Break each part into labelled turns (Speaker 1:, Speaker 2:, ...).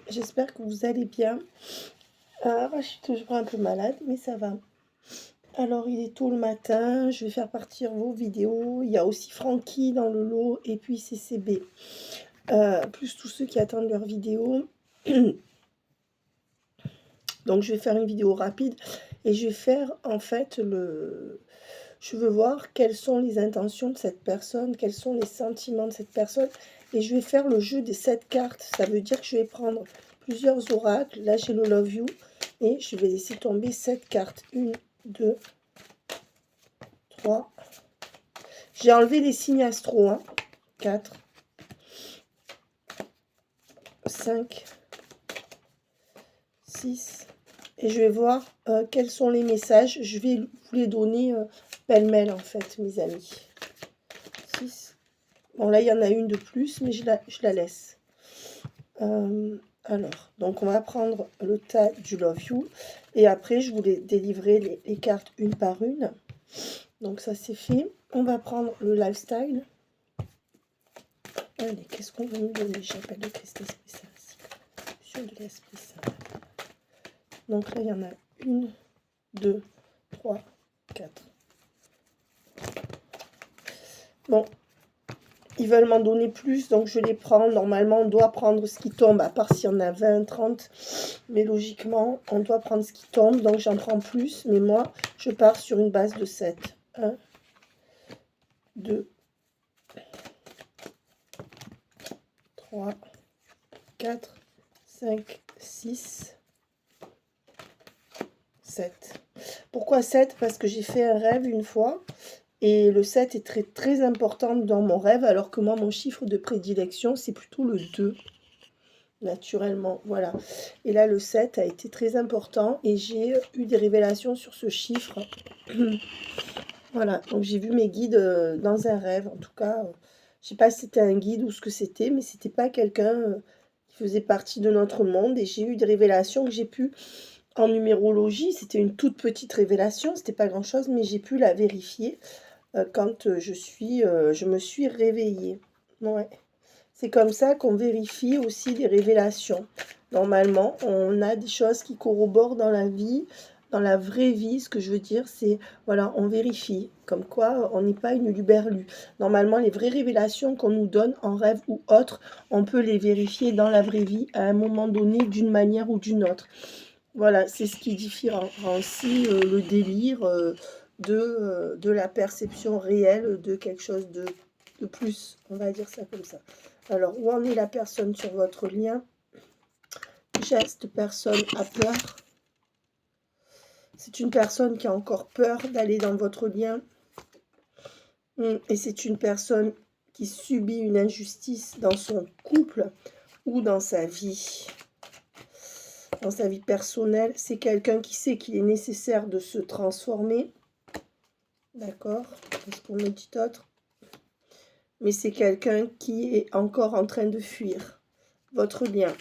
Speaker 1: j'espère que vous allez bien. Moi, je suis toujours un peu malade, mais ça va. Alors, il est tôt le matin, je vais faire partir vos vidéos. Il y a aussi Francky dans le lot et puis CCB. Plus tous ceux qui attendent leurs vidéos. Donc, je vais faire une vidéo rapide et je vais faire en fait Je veux voir quelles sont les intentions de cette personne, quels sont les sentiments de cette personne. Et je vais faire le jeu des 7 cartes. Ça veut dire que je vais prendre plusieurs oracles. Là, j'ai le Love You. Et je vais laisser tomber 7 cartes. 1, 2, 3. J'ai enlevé les signes astro. 4, 5, 6. Et je vais voir quels sont les messages. Je vais vous les donner pêle-mêle, en fait, mes amis. 6. Bon, là, il y en a une de plus, mais je la laisse. Alors, donc on va prendre le tas du Love You. Et après, je voulais délivrer les cartes une par une. Donc, ça, c'est fait. On va prendre le Lifestyle. Allez, qu'est-ce qu'on va nous donner? J'appelle le Christ Esprit Saint. Sur de l'Esprit Saint. Donc là, il y en a 1, 2, 3, 4. Bon. Ils veulent m'en donner plus, donc je les prends. Normalement, on doit prendre ce qui tombe, à part s'il y en a 20, 30. Mais logiquement, on doit prendre ce qui tombe, donc j'en prends plus. Mais moi, je pars sur une base de 7. 1, 2, 3, 4, 5, 6, 7. Pourquoi 7? Parce que j'ai fait un rêve une fois. Et le 7 est très, très important dans mon rêve, alors que moi, mon chiffre de prédilection, c'est plutôt le 2, naturellement. Voilà. Et là, le 7 a été très important et j'ai eu des révélations sur ce chiffre. Voilà. Donc, j'ai vu mes guides dans un rêve. En tout cas, je ne sais pas si c'était un guide ou ce que c'était, mais c'était pas quelqu'un qui faisait partie de notre monde. Et j'ai eu des révélations que j'ai pu... En numérologie, c'était une toute petite révélation, c'était pas grand-chose, mais j'ai pu la vérifier quand je me suis réveillée. Ouais. C'est comme ça qu'on vérifie aussi des révélations. Normalement, on a des choses qui corroborent dans la vie, dans la vraie vie. Ce que je veux dire, c'est, voilà, on vérifie. Comme quoi, on n'est pas une luberlue. Normalement, les vraies révélations qu'on nous donne en rêve ou autre, on peut les vérifier dans la vraie vie à un moment donné, d'une manière ou d'une autre. Voilà, c'est ce qui différencie le délire de la perception réelle de quelque chose de plus. On va dire ça comme ça. Alors, où en est la personne sur votre lien? Cette personne a peur. C'est une personne qui a encore peur d'aller dans votre lien. Et c'est une personne qui subit une injustice dans son couple ou dans sa vie. Dans sa vie personnelle, c'est quelqu'un qui sait qu'il est nécessaire de se transformer. D'accord? Qu'est-ce qu'on me dit d'autre? Mais c'est quelqu'un qui est encore en train de fuir votre lien.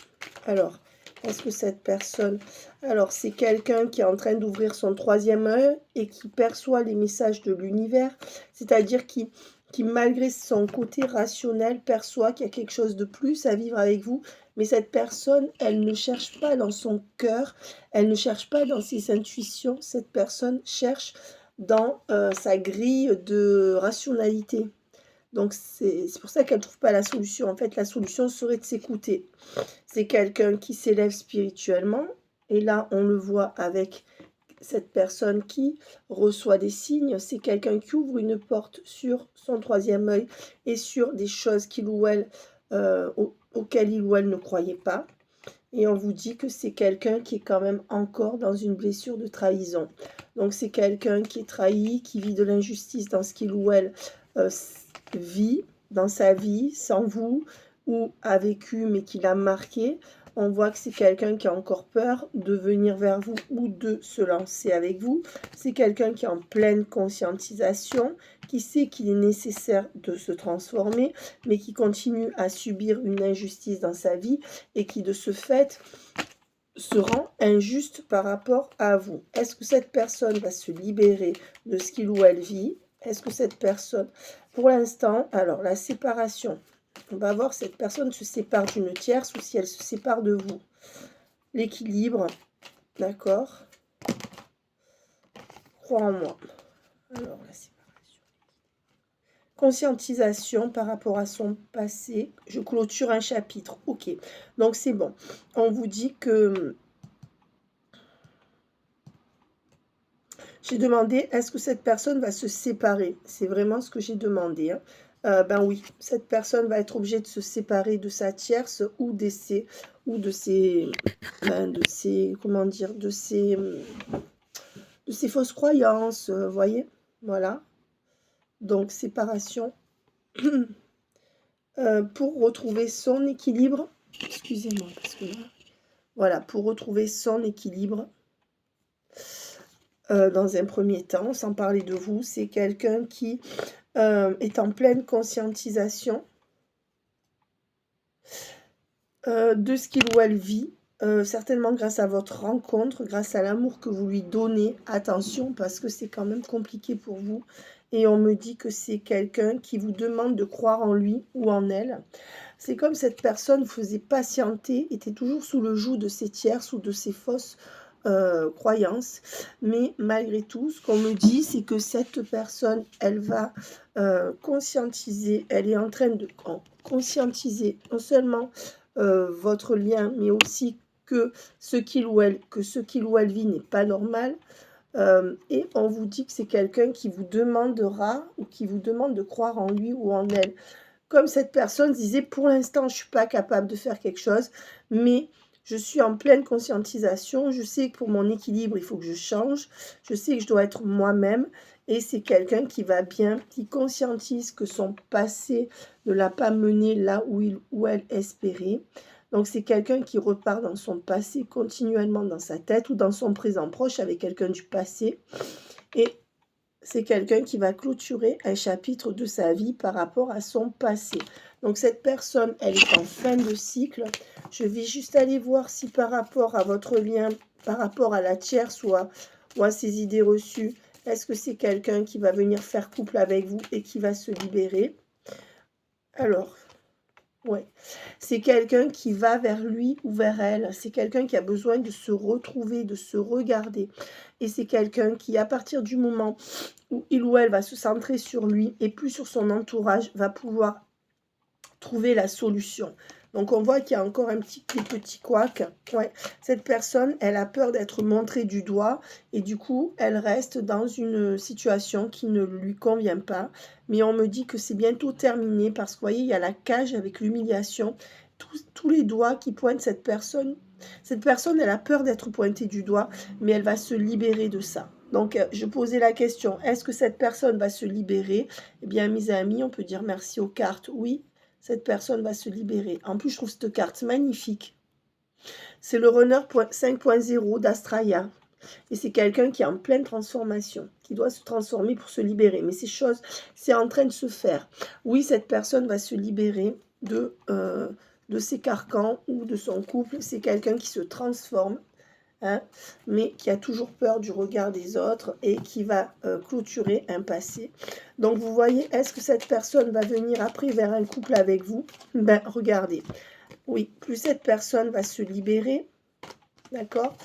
Speaker 1: Alors, est-ce que cette personne... Alors, c'est quelqu'un qui est en train d'ouvrir son troisième œil et qui perçoit les messages de l'univers. C'est-à-dire qui malgré son côté rationnel, perçoit qu'il y a quelque chose de plus à vivre avec vous. Mais cette personne, elle ne cherche pas dans son cœur, elle ne cherche pas dans ses intuitions. Cette personne cherche dans sa grille de rationalité. Donc, c'est pour ça qu'elle ne trouve pas la solution. En fait, la solution serait de s'écouter. C'est quelqu'un qui s'élève spirituellement. Et là, on le voit avec cette personne qui reçoit des signes. C'est quelqu'un qui ouvre une porte sur son troisième œil et sur des choses qu'il ou elle, auxquelles il ou elle ne croyait pas. Et on vous dit que c'est quelqu'un qui est quand même encore dans une blessure de trahison. Donc, c'est quelqu'un qui est trahi, qui vit de l'injustice dans ce qu'il ou elle vit, dans sa vie, sans vous, ou a vécu, mais qui l'a marqué. On voit que c'est quelqu'un qui a encore peur de venir vers vous ou de se lancer avec vous. C'est quelqu'un qui est en pleine conscientisation, qui sait qu'il est nécessaire de se transformer, mais qui continue à subir une injustice dans sa vie et qui, de ce fait, se rend injuste par rapport à vous. Est-ce que cette personne va se libérer de ce qu'il ou elle vit? Est-ce que cette personne, pour l'instant, alors la séparation, On va voir si cette personne se sépare d'une tierce ou si elle se sépare de vous. L'équilibre, d'accord. Crois en moi. Alors, la séparation. Conscientisation par rapport à son passé. Je clôture un chapitre. Ok, donc c'est bon. On vous dit que... J'ai demandé, est-ce que cette personne va se séparer? C'est vraiment ce que j'ai demandé. Hein. Ben oui, cette personne va être obligée de se séparer de sa tierce ou de ses, comment dire, de ses fausses croyances, voyez, voilà. Donc, séparation pour retrouver son équilibre. Excusez-moi, parce que là, voilà, pour retrouver son équilibre. Dans un premier temps, sans parler de vous, c'est quelqu'un qui est en pleine conscientisation de ce qu'il ou elle vit, certainement grâce à votre rencontre, grâce à l'amour que vous lui donnez. Attention, parce que c'est quand même compliqué pour vous. Et on me dit que c'est quelqu'un qui vous demande de croire en lui ou en elle. C'est comme cette personne vous faisait patienter, était toujours sous le joug de ses tierces ou de ses fausses croyances. Mais malgré tout, ce qu'on me dit, c'est que cette personne, elle va conscientiser, elle est en train de conscientiser non seulement votre lien, mais aussi que ce qu'il ou elle vit n'est pas normal. Et on vous dit que c'est quelqu'un qui vous demandera ou qui vous demande de croire en lui ou en elle. Comme cette personne disait, pour l'instant, je ne suis pas capable de faire quelque chose, mais je suis en pleine conscientisation. Je sais que pour mon équilibre, il faut que je change. Je sais que je dois être moi-même. Et c'est quelqu'un qui va bien, qui conscientise que son passé ne l'a pas mené là où il ou elle espérait. Donc, c'est quelqu'un qui repart dans son passé continuellement dans sa tête ou dans son présent proche avec quelqu'un du passé. Et c'est quelqu'un qui va clôturer un chapitre de sa vie par rapport à son passé. Donc, cette personne, elle est en fin de cycle. Je vais juste aller voir si par rapport à votre lien, par rapport à la tierce ou à ses idées reçues, est-ce que c'est quelqu'un qui va venir faire couple avec vous et qui va se libérer? Alors, ouais, c'est quelqu'un qui va vers lui ou vers elle. C'est quelqu'un qui a besoin de se retrouver, de se regarder. Et c'est quelqu'un qui, à partir du moment où il ou elle va se centrer sur lui et plus sur son entourage, va pouvoir trouver la solution. Donc, on voit qu'il y a encore un petit couac. Ouais. Cette personne, elle a peur d'être montrée du doigt et du coup, elle reste dans une situation qui ne lui convient pas. Mais on me dit que c'est bientôt terminé parce que, vous voyez, il y a la cage avec l'humiliation. Tous les doigts qui pointent cette personne. Cette personne, elle a peur d'être pointée du doigt, mais elle va se libérer de ça. Donc, je posais la question, est-ce que cette personne va se libérer? Eh bien, mes amis, on peut dire merci aux cartes. Oui, cette personne va se libérer. En plus, je trouve cette carte magnifique. C'est le runner 5.0 d'Astraya. Et c'est quelqu'un qui est en pleine transformation, qui doit se transformer pour se libérer. Mais ces choses, c'est en train de se faire. Oui, cette personne va se libérer de ses carcans ou de son couple. C'est quelqu'un qui se transforme. Hein, mais qui a toujours peur du regard des autres et qui va clôturer un passé. Donc, vous voyez, est-ce que cette personne va venir après vers un couple avec vous? Ben, regardez. Oui, plus cette personne va se libérer, d'accord?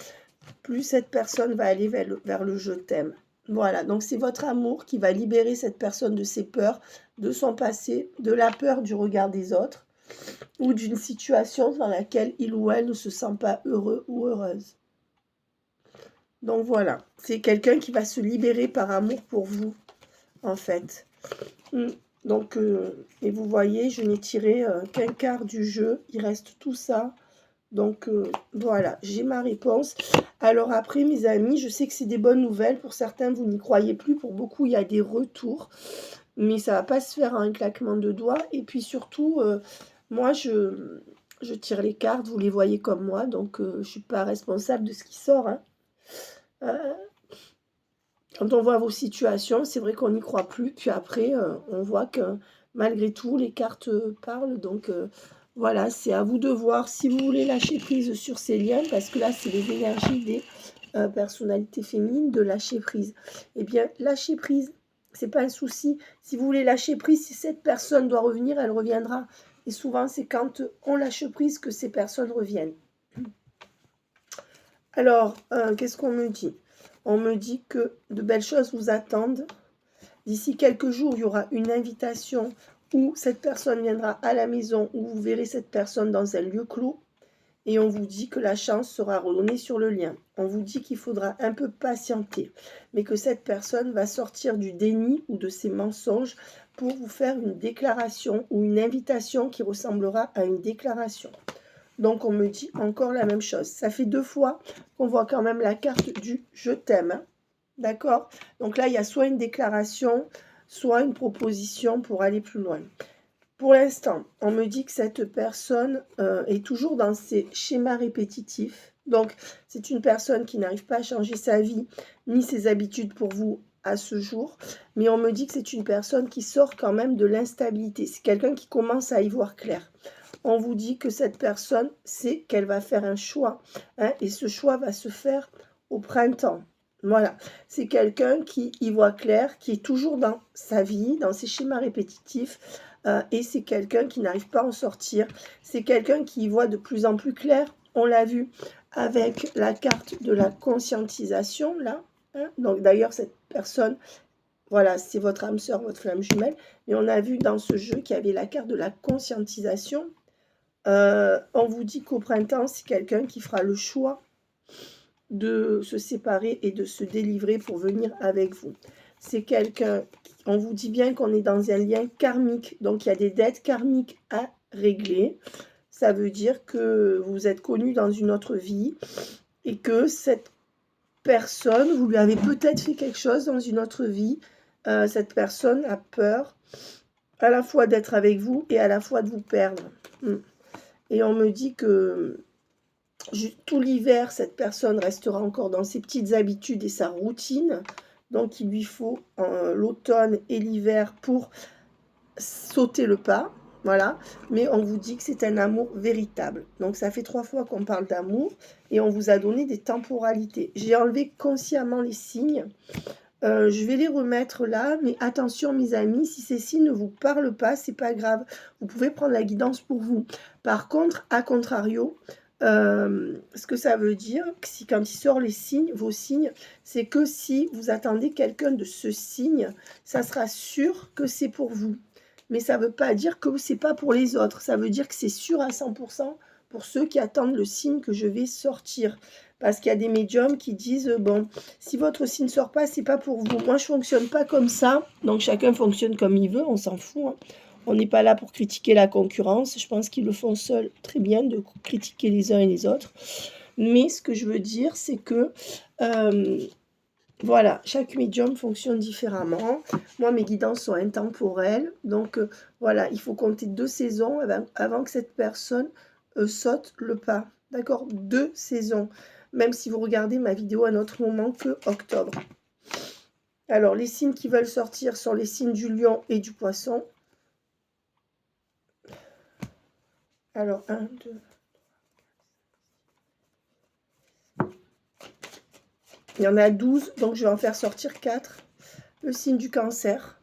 Speaker 1: Plus cette personne va aller vers le je t'aime. Voilà, donc c'est votre amour qui va libérer cette personne de ses peurs, de son passé, de la peur du regard des autres ou d'une situation dans laquelle il ou elle ne se sent pas heureux ou heureuse. Donc voilà, c'est quelqu'un qui va se libérer par amour pour vous, en fait. Donc, et vous voyez, je n'ai tiré qu'un quart du jeu, il reste tout ça. Donc voilà, j'ai ma réponse. Alors après, mes amis, je sais que c'est des bonnes nouvelles. Pour certains, vous n'y croyez plus. Pour beaucoup, il y a des retours. Mais ça ne va pas se faire à un claquement de doigts. Et puis surtout, moi, je tire les cartes, vous les voyez comme moi. Donc, je ne suis pas responsable de ce qui sort, hein. Quand on voit vos situations, c'est vrai qu'on n'y croit plus. Puis après, on voit que malgré tout, les cartes parlent. Donc voilà, c'est à vous de voir si vous voulez lâcher prise sur ces liens. Parce que là, c'est les énergies des personnalités féminines de lâcher prise. Eh bien, lâcher prise, c'est pas un souci. Si vous voulez lâcher prise, si cette personne doit revenir, elle reviendra. Et souvent, c'est quand on lâche prise que ces personnes reviennent. Alors, qu'est-ce qu'on me dit? On me dit que de belles choses vous attendent. D'ici quelques jours, il y aura une invitation où cette personne viendra à la maison, où vous verrez cette personne dans un lieu clos. Et on vous dit que la chance sera redonnée sur le lien. On vous dit qu'il faudra un peu patienter, mais que cette personne va sortir du déni ou de ses mensonges pour vous faire une déclaration ou une invitation qui ressemblera à une déclaration. Donc on me dit encore la même chose. Ça fait 2 fois qu'on voit quand même la carte du « je t'aime ». D'accord? Donc là, il y a soit une déclaration, soit une proposition pour aller plus loin. Pour l'instant, on me dit que cette personne est toujours dans ses schémas répétitifs. Donc, c'est une personne qui n'arrive pas à changer sa vie ni ses habitudes pour vous à ce jour. Mais on me dit que c'est une personne qui sort quand même de l'instabilité. C'est quelqu'un qui commence à y voir clair. On vous dit que cette personne sait qu'elle va faire un choix. Hein, et ce choix va se faire au printemps. Voilà, c'est quelqu'un qui y voit clair, qui est toujours dans sa vie, dans ses schémas répétitifs. Et c'est quelqu'un qui n'arrive pas à en sortir. C'est quelqu'un qui y voit de plus en plus clair. On l'a vu avec la carte de la conscientisation, là. Hein. Donc d'ailleurs, cette personne, voilà, c'est votre âme sœur, votre flamme jumelle. Et on a vu dans ce jeu qu'il y avait la carte de la conscientisation. On vous dit qu'au printemps, c'est quelqu'un qui fera le choix de se séparer et de se délivrer pour venir avec vous. C'est quelqu'un, on vous dit bien qu'on est dans un lien karmique, donc il y a des dettes karmiques à régler. Ça veut dire que vous êtes connu dans une autre vie et que cette personne, vous lui avez peut-être fait quelque chose dans une autre vie. Cette personne a peur à la fois d'être avec vous et à la fois de vous perdre. Et on me dit que tout l'hiver, cette personne restera encore dans ses petites habitudes et sa routine. Donc, il lui faut l'automne et l'hiver pour sauter le pas. Voilà. Mais on vous dit que c'est un amour véritable. Donc, ça fait 3 fois qu'on parle d'amour et on vous a donné des temporalités. J'ai enlevé consciemment les signes. Je vais les remettre là, mais attention mes amis, si ces signes ne vous parlent pas, c'est pas grave. Vous pouvez prendre la guidance pour vous. Par contre, à contrario, ce que ça veut dire, si quand il sort les signes, vos signes, c'est que si vous attendez quelqu'un de ce signe, ça sera sûr que c'est pour vous. Mais ça ne veut pas dire que c'est pas pour les autres. Ça veut dire que c'est sûr à 100% pour ceux qui attendent le signe que je vais sortir. Parce qu'il y a des médiums qui disent, bon, si votre signe ne sort pas, c'est pas pour vous. Moi, je ne fonctionne pas comme ça. Donc, chacun fonctionne comme il veut, on s'en fout. Hein. On n'est pas là pour critiquer la concurrence. Je pense qu'ils le font seuls très bien de critiquer les uns et les autres. Mais ce que je veux dire, c'est que, voilà, chaque médium fonctionne différemment. Moi, mes guidances sont intemporelles. Donc, voilà, il faut compter 2 saisons avant que cette personne saute le pas. D'accord? 2 saisons. Même si vous regardez ma vidéo à un autre moment que octobre. Alors, les signes qui veulent sortir sont les signes du lion et du poisson. Alors, 1, 2... Il y en a 12, donc je vais en faire sortir 4. Le signe du cancer.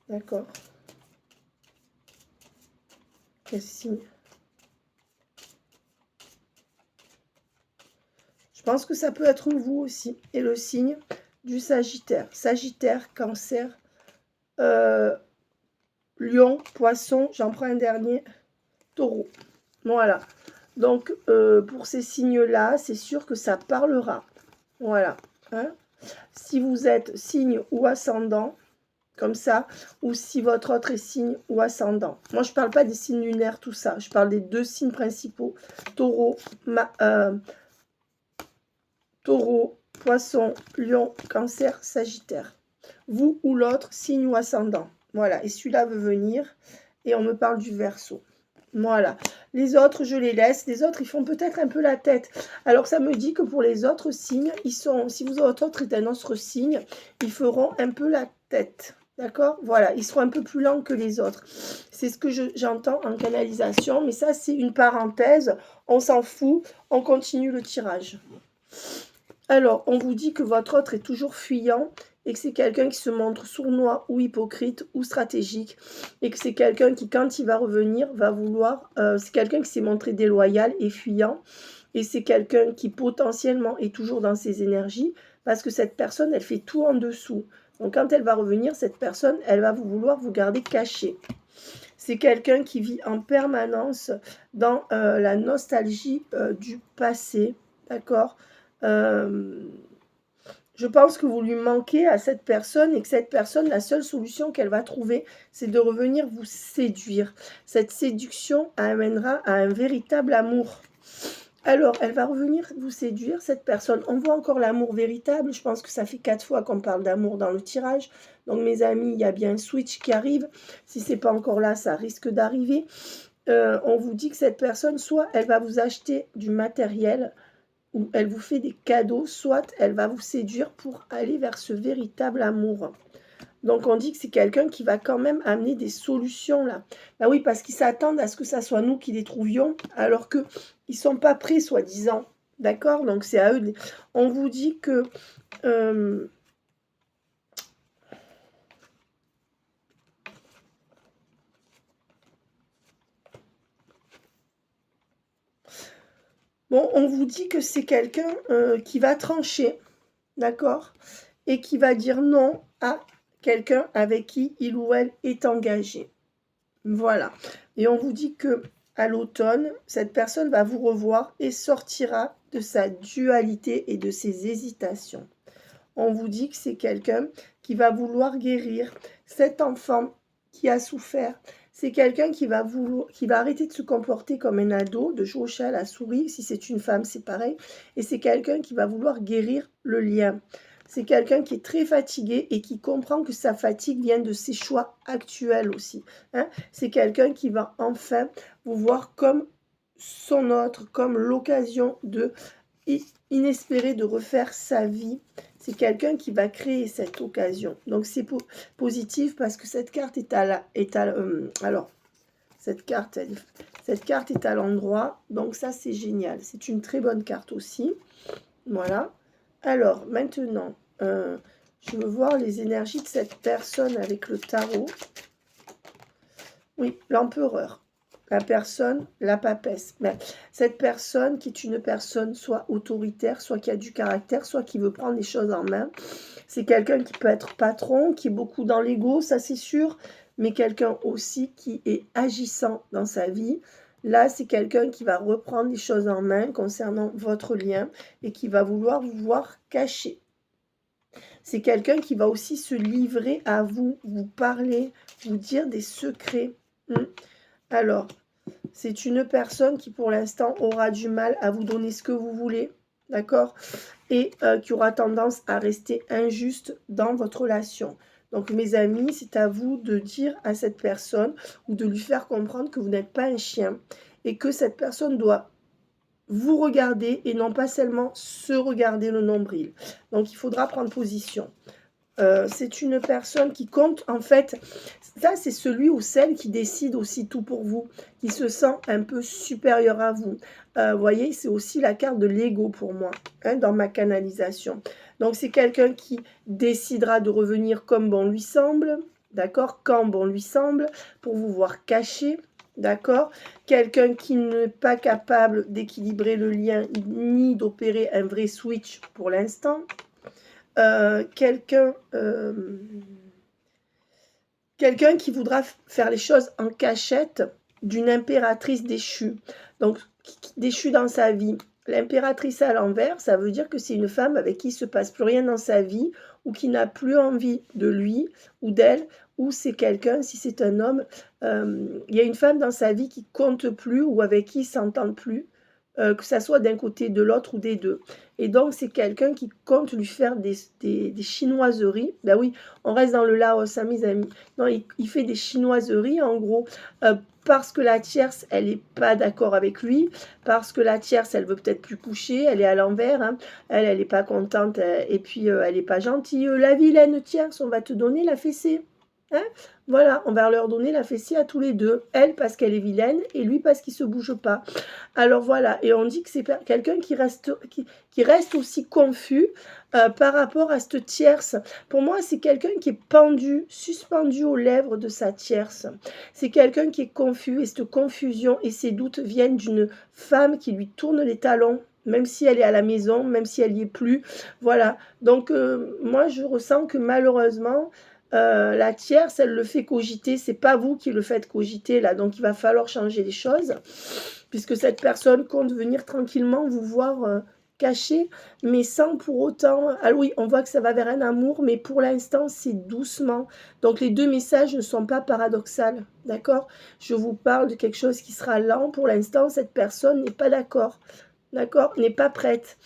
Speaker 1: D'accord. Quel signe? Je pense que ça peut être vous aussi. Et le signe du Sagittaire. Sagittaire, cancer, lion, poisson. J'en prends un dernier. Taureau. Voilà. Donc, pour ces signes-là, c'est sûr que ça parlera. Voilà. Hein? Si vous êtes signe ou ascendant, comme ça, ou si votre autre est signe ou ascendant. Moi, je ne parle pas des signes lunaires, tout ça. Je parle des 2 signes principaux. Taureau, Taureau, poisson, lion, cancer, sagittaire. Vous ou l'autre, signe ou ascendant. Voilà. Et celui-là veut venir. Et on me parle du Verseau. Voilà. Les autres, je les laisse. Les autres, ils font peut-être un peu la tête. Alors, ça me dit que pour les autres signes, ils sont, si votre autre est un autre signe, ils feront un peu la tête. D'accord? Voilà. Ils seront un peu plus lents que les autres. C'est ce que j'entends en canalisation. Mais ça, c'est une parenthèse. On s'en fout. On continue le tirage. Alors, on vous dit que votre autre est toujours fuyant et que c'est quelqu'un qui se montre sournois ou hypocrite ou stratégique, et que c'est quelqu'un qui, quand il va revenir, va vouloir... c'est quelqu'un qui s'est montré déloyal et fuyant, et c'est quelqu'un qui potentiellement est toujours dans ses énergies, parce que cette personne, elle fait tout en dessous. Donc quand elle va revenir, cette personne, elle va vouloir vous garder caché. C'est quelqu'un qui vit en permanence dans la nostalgie du passé, d'accord. Je pense que vous lui manquez à cette personne et que cette personne, la seule solution qu'elle va trouver, c'est de revenir vous séduire. Cette séduction amènera à un véritable amour. Alors, elle va revenir vous séduire, cette personne. On voit encore l'amour véritable. Je pense que ça fait 4 fois qu'on parle d'amour dans le tirage. Donc, mes amis, il y a bien un switch qui arrive. Si ce n'est pas encore là, ça risque d'arriver. On vous dit que cette personne, soit elle va vous acheter du matériel, ou elle vous fait des cadeaux, soit elle va vous séduire pour aller vers ce véritable amour. Donc, on dit que c'est quelqu'un qui va quand même amener des solutions, là. Bah oui, parce qu'ils s'attendent à ce que ça soit nous qui les trouvions, alors qu'ils ne sont pas prêts, soi-disant. D'accord? Donc, c'est à eux. On vous dit que... Bon, on vous dit que c'est quelqu'un qui va trancher, d'accord? Et qui va dire non à quelqu'un avec qui il ou elle est engagé. Voilà. Et on vous dit que à l'automne, cette personne va vous revoir et sortira de sa dualité et de ses hésitations. On vous dit que c'est quelqu'un qui va vouloir guérir cet enfant qui a souffert. C'est quelqu'un qui va arrêter de se comporter comme un ado, de jouer au chat à la souris. Si c'est une femme, c'est pareil. Et c'est quelqu'un qui va vouloir guérir le lien. C'est quelqu'un qui est très fatigué et qui comprend que sa fatigue vient de ses choix actuels aussi. Hein. C'est quelqu'un qui va enfin vous voir comme son autre, comme l'occasion de inespérée de refaire sa vie. C'est quelqu'un qui va créer cette occasion. Donc c'est positif parce que cette carte est alors cette carte est à l'endroit. Donc ça c'est génial. C'est une très bonne carte aussi. Voilà. Alors, maintenant, je veux voir les énergies de cette personne avec le tarot. Oui, l'empereur. La personne, la papesse. Mais cette personne qui est une personne soit autoritaire, soit qui a du caractère, soit qui veut prendre les choses en main. C'est quelqu'un qui peut être patron, qui est beaucoup dans l'ego, ça c'est sûr, mais quelqu'un aussi qui est agissant dans sa vie. Là, c'est quelqu'un qui va reprendre les choses en main concernant votre lien et qui va vouloir vous voir caché. C'est quelqu'un qui va aussi se livrer à vous, vous parler, vous dire des secrets. Alors, c'est une personne qui pour l'instant aura du mal à vous donner ce que vous voulez, d'accord? Et qui aura tendance à rester injuste dans votre relation. Donc mes amis, c'est à vous de dire à cette personne ou de lui faire comprendre que vous n'êtes pas un chien et que cette personne doit vous regarder et non pas seulement se regarder le nombril. Donc il faudra prendre position. C'est une personne qui compte, en fait, ça c'est celui ou celle qui décide aussi tout pour vous, qui se sent un peu supérieur à vous. Vous voyez, c'est aussi la carte de l'ego pour moi, hein, dans ma canalisation. Donc c'est quelqu'un qui décidera de revenir comme bon lui semble, d'accord, quand bon lui semble, pour vous voir caché, d'accord. Quelqu'un qui n'est pas capable d'équilibrer le lien ni d'opérer un vrai switch pour l'instant. Quelqu'un qui voudra faire les choses en cachette d'une impératrice déchue. Donc, déchue dans sa vie. L'impératrice à l'envers, ça veut dire que c'est une femme avec qui il ne se passe plus rien dans sa vie ou qui n'a plus envie de lui ou d'elle, ou c'est quelqu'un, si c'est un homme, il y a une femme dans sa vie qui compte plus ou avec qui il ne s'entend plus. Que ça soit d'un côté de l'autre ou des deux. Et donc, c'est quelqu'un qui compte lui faire des chinoiseries. Ben oui, on reste dans le Laos, hein, mes amis. Non, il fait des chinoiseries, en gros, parce que la tierce, elle n'est pas d'accord avec lui, parce que la tierce, elle veut peut-être plus coucher, elle est à l'envers, hein. Elle n'est pas contente, et puis elle n'est pas gentille. La vilaine tierce, on va te donner la fessée. Hein, voilà, on va leur donner la fessée à tous les deux. Elle parce qu'elle est vilaine et lui parce qu'il ne se bouge pas. Alors voilà, et on dit que c'est quelqu'un qui reste aussi confus par rapport à cette tierce. Pour moi, c'est quelqu'un qui est pendu, suspendu aux lèvres de sa tierce. C'est quelqu'un qui est confus et cette confusion et ces doutes viennent d'une femme qui lui tourne les talons. Même si elle est à la maison, même si elle n'y est plus. Voilà. Donc, moi, je ressens que malheureusement, la tierce, elle le fait cogiter. C'est pas vous qui le faites cogiter, là. Donc, il va falloir changer les choses. Puisque cette personne compte venir tranquillement vous voir caché, mais sans pour autant... Ah oui, on voit que ça va vers un amour, mais pour l'instant, c'est doucement. Donc, les deux messages ne sont pas paradoxaux, d'accord? Je vous parle de quelque chose qui sera lent. Pour l'instant, cette personne n'est pas d'accord. D'accord, n'est pas prête.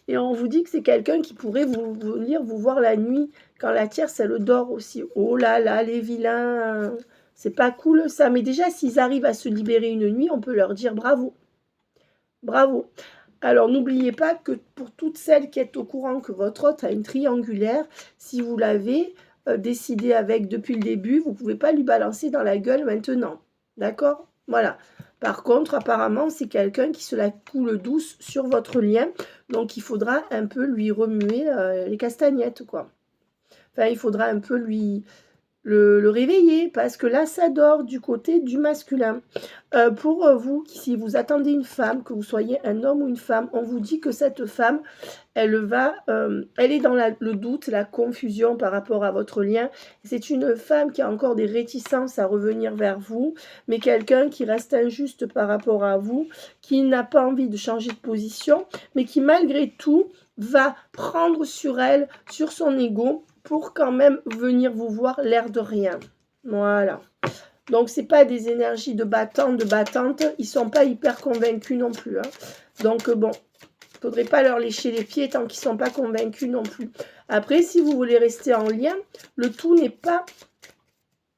Speaker 1: Et on vous dit que c'est quelqu'un qui pourrait venir vous voir la nuit, quand la tierce, elle dort aussi. Oh là là, les vilains, c'est pas cool ça. Mais déjà, s'ils arrivent à se libérer une nuit, on peut leur dire bravo. Bravo. Alors, n'oubliez pas que pour toutes celles qui êtes au courant que votre hôte a une triangulaire, si vous l'avez décidé avec depuis le début, vous ne pouvez pas lui balancer dans la gueule maintenant. D'accord? Voilà. Par contre, apparemment, c'est quelqu'un qui se la coule douce sur votre lien. Donc, il faudra un peu lui remuer les castagnettes, quoi. Enfin, il faudra un peu le réveiller, parce que là, ça dort du côté du masculin. Pour vous, si vous attendez une femme, que vous soyez un homme ou une femme, on vous dit que cette femme, elle est dans le doute, la confusion par rapport à votre lien. C'est une femme qui a encore des réticences à revenir vers vous, mais quelqu'un qui reste injuste par rapport à vous, qui n'a pas envie de changer de position, mais qui malgré tout va prendre sur elle, sur son ego, pour quand même venir vous voir l'air de rien. Voilà. Donc, ce n'est pas des énergies de battante, ils ne sont pas hyper convaincus non plus. Hein. Donc, bon, il ne faudrait pas leur lécher les pieds tant qu'ils ne sont pas convaincus non plus. Après, si vous voulez rester en lien, le tout n'est pas...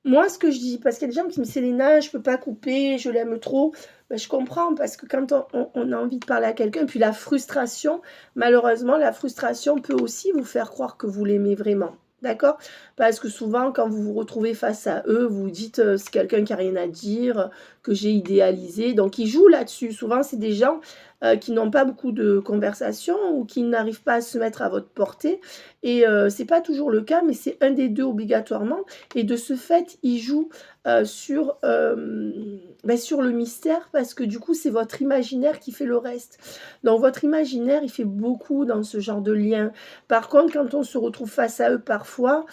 Speaker 1: Moi, ce que je dis, parce qu'il y a des gens qui me disent, Célina, je ne peux pas couper, je l'aime trop. Ben, je comprends, parce que quand on a envie de parler à quelqu'un, puis la frustration, malheureusement, la frustration peut aussi vous faire croire que vous l'aimez vraiment. D'accord? Parce que souvent, quand vous vous retrouvez face à eux, vous dites c'est quelqu'un qui n'a rien à dire, que j'ai idéalisé. Donc, ils jouent là-dessus. Souvent, c'est des gens qui n'ont pas beaucoup de conversation ou qui n'arrivent pas à se mettre à votre portée. Et ce n'est pas toujours le cas, mais c'est un des deux obligatoirement. Et de ce fait, ils jouent sur le mystère, parce que du coup, c'est votre imaginaire qui fait le reste. Donc, votre imaginaire, il fait beaucoup dans ce genre de lien. Par contre, quand on se retrouve face à eux parfois,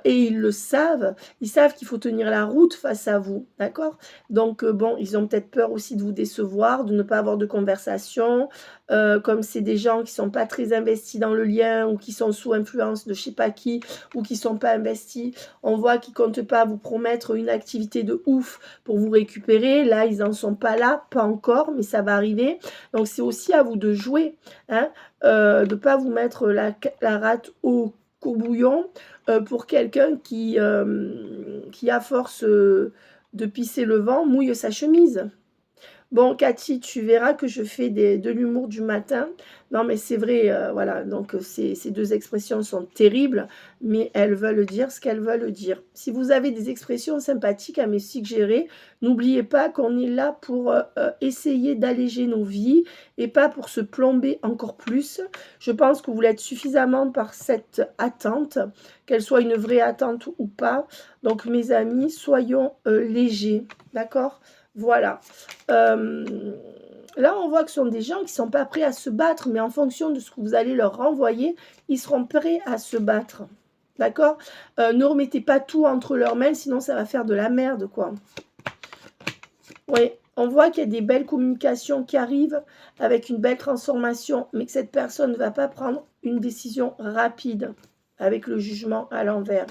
Speaker 1: et ils le savent, ils savent qu'il faut tenir la route face à vous, d'accord? Donc, bon, ils ont peut-être peur aussi de vous décevoir, de ne pas avoir de conversation, comme c'est des gens qui ne sont pas très investis dans le lien, ou qui sont sous influence de je ne sais pas qui, ou qui ne sont pas investis, on voit qu'ils ne comptent pas vous promettre une activité de ouf pour vous récupérer. Là, ils n'en sont pas là, pas encore, mais ça va arriver. Donc, c'est aussi à vous de jouer, hein, de ne pas vous mettre la rate au bouillon pour quelqu'un qui, à force de pisser le vent, mouille sa chemise. Bon, Cathy, tu verras que je fais de l'humour du matin. Non, mais c'est vrai, voilà. Donc, ces deux expressions sont terribles, mais elles veulent dire ce qu'elles veulent dire. Si vous avez des expressions sympathiques à me suggérer, n'oubliez pas qu'on est là pour essayer d'alléger nos vies et pas pour se plomber encore plus. Je pense que vous l'êtes suffisamment par cette attente, qu'elle soit une vraie attente ou pas. Donc, mes amis, soyons légers, d'accord ? Voilà. Là, on voit que ce sont des gens qui ne sont pas prêts à se battre, mais en fonction de ce que vous allez leur renvoyer, ils seront prêts à se battre. D'accord? Ne remettez pas tout entre leurs mains, sinon ça va faire de la merde, quoi. Oui, on voit qu'il y a des belles communications qui arrivent avec une belle transformation, mais que cette personne ne va pas prendre une décision rapide avec le jugement à l'envers.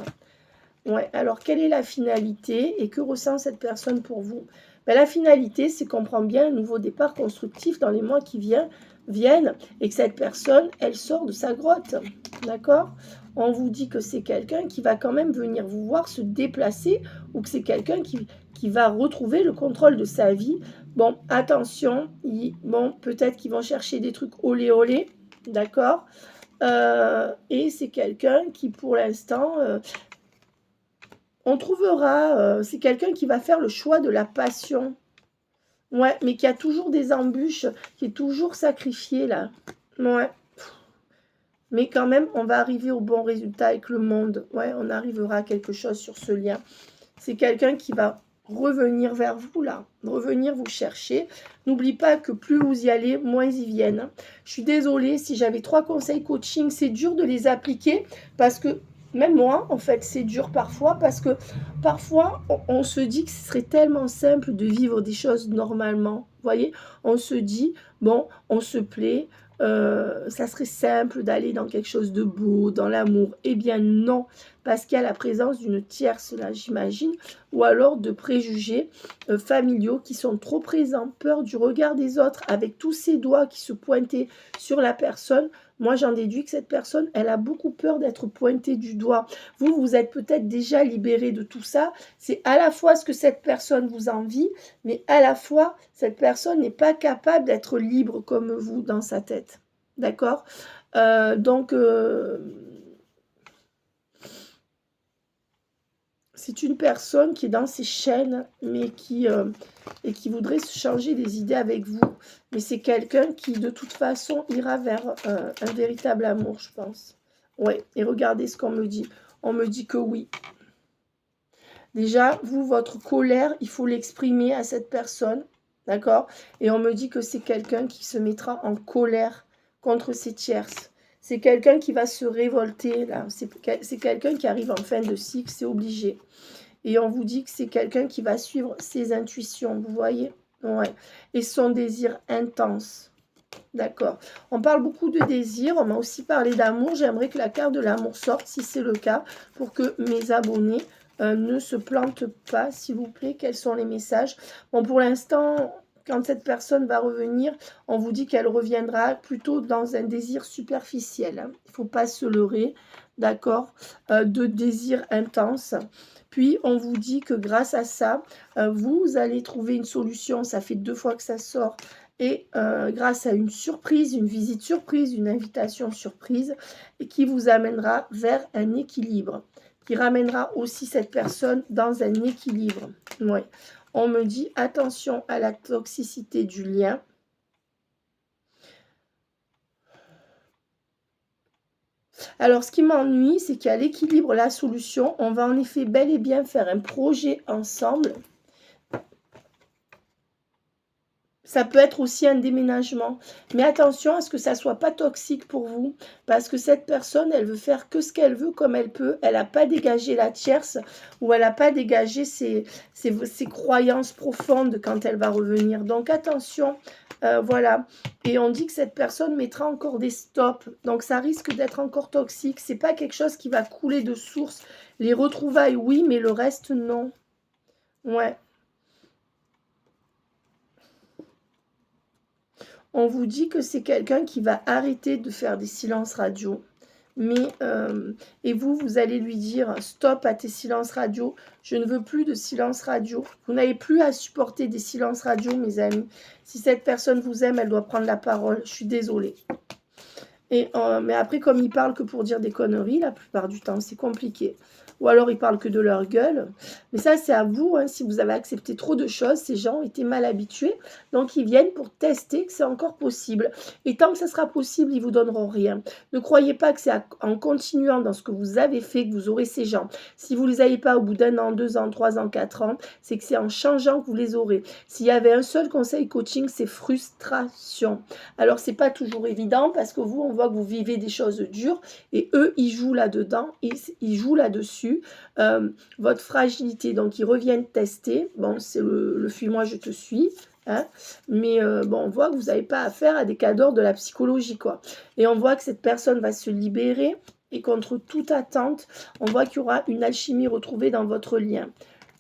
Speaker 1: Ouais, alors quelle est la finalité et que ressent cette personne pour vous? Ben, la finalité, c'est qu'on prend bien un nouveau départ constructif dans les mois qui viennent et que cette personne, elle sort de sa grotte. D'accord? On vous dit que c'est quelqu'un qui va quand même venir vous voir se déplacer ou que c'est quelqu'un qui va retrouver le contrôle de sa vie. Bon, attention, peut-être qu'ils vont chercher des trucs olé olé. D'accord? Et c'est quelqu'un qui, pour l'instant... On trouvera, c'est quelqu'un qui va faire le choix de la passion. Ouais, mais qui a toujours des embûches, qui est toujours sacrifié, là. Ouais. Mais quand même, on va arriver au bon résultat avec le monde. Ouais, on arrivera à quelque chose sur ce lien. C'est quelqu'un qui va revenir vers vous, là. Revenir vous chercher. N'oublie pas que plus vous y allez, moins ils viennent. Je suis désolée, si j'avais 3 conseils coaching, c'est dur de les appliquer parce que même moi, en fait, c'est dur parfois parce que parfois, on se dit que ce serait tellement simple de vivre des choses normalement. Vous voyez, on se dit, bon, on se plaît, ça serait simple d'aller dans quelque chose de beau, dans l'amour. Eh bien non, parce qu'il y a la présence d'une tierce, là, j'imagine, ou alors de préjugés familiaux qui sont trop présents, peur du regard des autres, avec tous ces doigts qui se pointaient sur la personne. Moi, j'en déduis que cette personne, elle a beaucoup peur d'être pointée du doigt. Vous, vous êtes peut-être déjà libéré de tout ça. C'est à la fois ce que cette personne vous envie, mais à la fois, cette personne n'est pas capable d'être libre comme vous dans sa tête. D'accord? Donc, c'est une personne qui est dans ses chaînes, mais qui voudrait se changer les idées avec vous. Mais c'est quelqu'un qui, de toute façon, ira vers un véritable amour, je pense. Ouais, et regardez ce qu'on me dit. On me dit que oui. Déjà, vous, votre colère, il faut l'exprimer à cette personne. D'accord? Et on me dit que c'est quelqu'un qui se mettra en colère contre ses tierces. C'est quelqu'un qui va se révolter, là. C'est quelqu'un qui arrive en fin de cycle, c'est obligé. Et on vous dit que c'est quelqu'un qui va suivre ses intuitions, vous voyez? Ouais. Et son désir intense. D'accord. On parle beaucoup de désir, on m'a aussi parlé d'amour. J'aimerais que la carte de l'amour sorte, si c'est le cas, pour que mes abonnés ne se plantent pas, s'il vous plaît. Quels sont les messages? Bon, pour l'instant, quand cette personne va revenir, on vous dit qu'elle reviendra plutôt dans un désir superficiel. Hein. Il ne faut pas se leurrer, d'accord? De désir intense. Puis, on vous dit que grâce à ça, vous allez trouver une solution. Ça fait 2 fois que ça sort. Et grâce à une surprise, une visite surprise, une invitation surprise, et qui vous amènera vers un équilibre, qui ramènera aussi cette personne dans un équilibre. Ouais. On me dit attention à la toxicité du lien. Alors, ce qui m'ennuie, c'est qu'il y a l'équilibre, la solution. On va en effet bel et bien faire un projet ensemble. Ça peut être aussi un déménagement. Mais attention à ce que ça ne soit pas toxique pour vous. Parce que cette personne, elle veut faire que ce qu'elle veut comme elle peut. Elle n'a pas dégagé la tierce ou elle n'a pas dégagé ses croyances profondes quand elle va revenir. Donc attention, voilà. Et on dit que cette personne mettra encore des stops. Donc ça risque d'être encore toxique. Ce n'est pas quelque chose qui va couler de source. Les retrouvailles, oui, mais le reste, non. Ouais. On vous dit que c'est quelqu'un qui va arrêter de faire des silences radio. Mais, et vous allez lui dire, stop à tes silences radio. Je ne veux plus de silence radio. Vous n'avez plus à supporter des silences radio, mes amis. Si cette personne vous aime, elle doit prendre la parole. Je suis désolée. Et, mais après, comme ils parlent que pour dire des conneries, la plupart du temps, c'est compliqué. Ou alors ils parlent que de leur gueule. Mais ça, c'est à vous. Hein, si vous avez accepté trop de choses, ces gens étaient mal habitués. Donc, ils viennent pour tester que c'est encore possible. Et tant que ça sera possible, ils vous donneront rien. Ne croyez pas que c'est en continuant dans ce que vous avez fait que vous aurez ces gens. Si vous ne les avez pas au bout d'1 an, 2 ans, 3 ans, 4 ans, c'est que c'est en changeant que vous les aurez. S'il y avait un seul conseil coaching, c'est frustration. Alors, c'est pas toujours évident parce que vous, on voit que vous vivez des choses dures et eux, ils jouent là-dedans, ils jouent là-dessus. Votre fragilité, donc ils reviennent tester. Bon, c'est le fuis-moi, je te suis. Hein, mais bon, on voit que vous n'avez pas affaire à des cadors de la psychologie, quoi. Et on voit que cette personne va se libérer et contre toute attente, on voit qu'il y aura une alchimie retrouvée dans votre lien.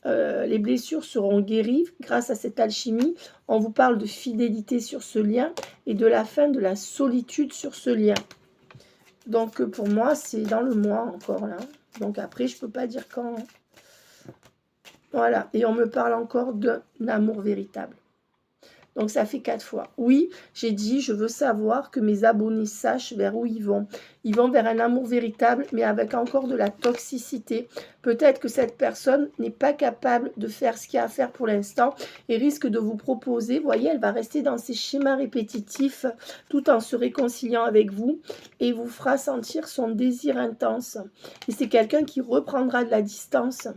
Speaker 1: Les blessures seront guéries grâce à cette alchimie. On vous parle de fidélité sur ce lien et de la fin de la solitude sur ce lien. Donc, pour moi, c'est dans le mois encore, là. Donc, après, je ne peux pas dire quand. Voilà. Et on me parle encore d'un amour véritable. Donc, ça fait 4 fois. Oui, j'ai dit, je veux savoir que mes abonnés sachent vers où ils vont. Ils vont vers un amour véritable, mais avec encore de la toxicité. Peut-être que cette personne n'est pas capable de faire ce qu'il y a à faire pour l'instant et risque de vous proposer. Vous voyez, elle va rester dans ses schémas répétitifs tout en se réconciliant avec vous et vous fera sentir son désir intense. Et c'est quelqu'un qui reprendra de la distance.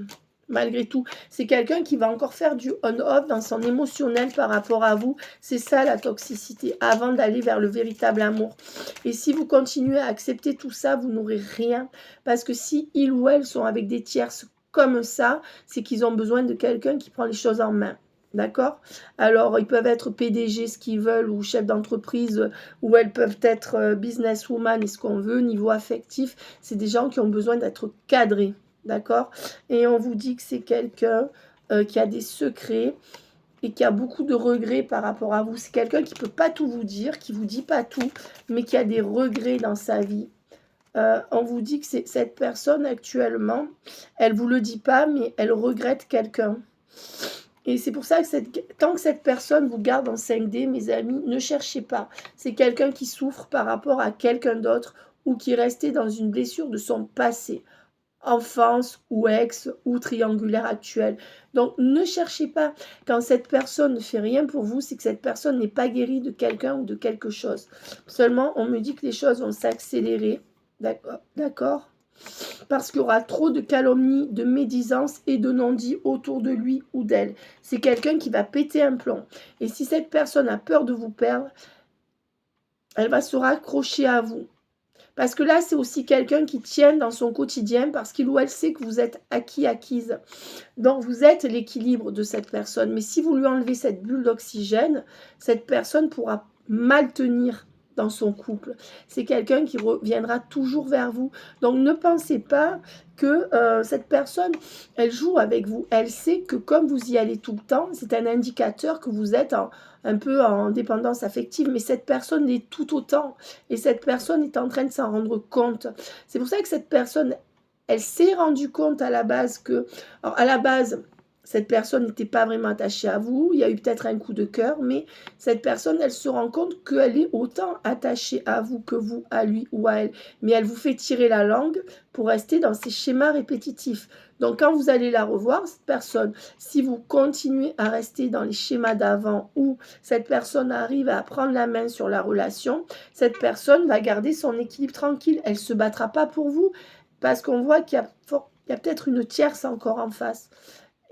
Speaker 1: Malgré tout, c'est quelqu'un qui va encore faire du on-off dans son émotionnel par rapport à vous. C'est ça la toxicité, avant d'aller vers le véritable amour. Et si vous continuez à accepter tout ça, vous n'aurez rien. Parce que si ils ou elles sont avec des tierces comme ça, c'est qu'ils ont besoin de quelqu'un qui prend les choses en main. D'accord? Alors, ils peuvent être PDG, ce qu'ils veulent, ou chef d'entreprise, ou elles peuvent être businesswoman et ce qu'on veut. Niveau affectif, c'est des gens qui ont besoin d'être cadrés. D'accord? Et on vous dit que c'est quelqu'un qui a des secrets et qui a beaucoup de regrets par rapport à vous. C'est quelqu'un qui ne peut pas tout vous dire, qui ne vous dit pas tout, mais qui a des regrets dans sa vie. On vous dit que cette personne actuellement, elle ne vous le dit pas, mais elle regrette quelqu'un. Et c'est pour ça que tant que cette personne vous garde en 5D, mes amis, ne cherchez pas. C'est quelqu'un qui souffre par rapport à quelqu'un d'autre ou qui est resté dans une blessure de son passé. Enfance ou ex ou triangulaire actuel. Donc, ne cherchez pas. Quand cette personne ne fait rien pour vous, c'est que cette personne n'est pas guérie de quelqu'un ou de quelque chose. Seulement, on me dit que les choses vont s'accélérer. D'accord? Parce qu'il y aura trop de calomnies, de médisance et de non-dits autour de lui ou d'elle. C'est quelqu'un qui va péter un plomb. Et si cette personne a peur de vous perdre, elle va se raccrocher à vous. Parce que là, c'est aussi quelqu'un qui tient dans son quotidien parce qu'il ou elle sait que vous êtes acquise. Donc, vous êtes l'équilibre de cette personne. Mais si vous lui enlevez cette bulle d'oxygène, cette personne pourra mal tenir dans son couple. C'est quelqu'un qui reviendra toujours vers vous. Donc, ne pensez pas que cette personne, elle joue avec vous. Elle sait que comme vous y allez tout le temps, c'est un indicateur que vous êtes un peu en dépendance affective. Mais cette personne l'est tout autant. Et cette personne est en train de s'en rendre compte. C'est pour ça que cette personne, elle s'est rendue compte à la base que... Alors, à la base... Cette personne n'était pas vraiment attachée à vous. Il y a eu peut-être un coup de cœur, mais cette personne, elle se rend compte qu'elle est autant attachée à vous que vous, à lui ou à elle. Mais elle vous fait tirer la langue pour rester dans ces schémas répétitifs. Donc, quand vous allez la revoir, cette personne, si vous continuez à rester dans les schémas d'avant où cette personne arrive à prendre la main sur la relation, cette personne va garder son équilibre tranquille. Elle ne se battra pas pour vous parce qu'on voit qu'il y a peut-être une tierce encore en face.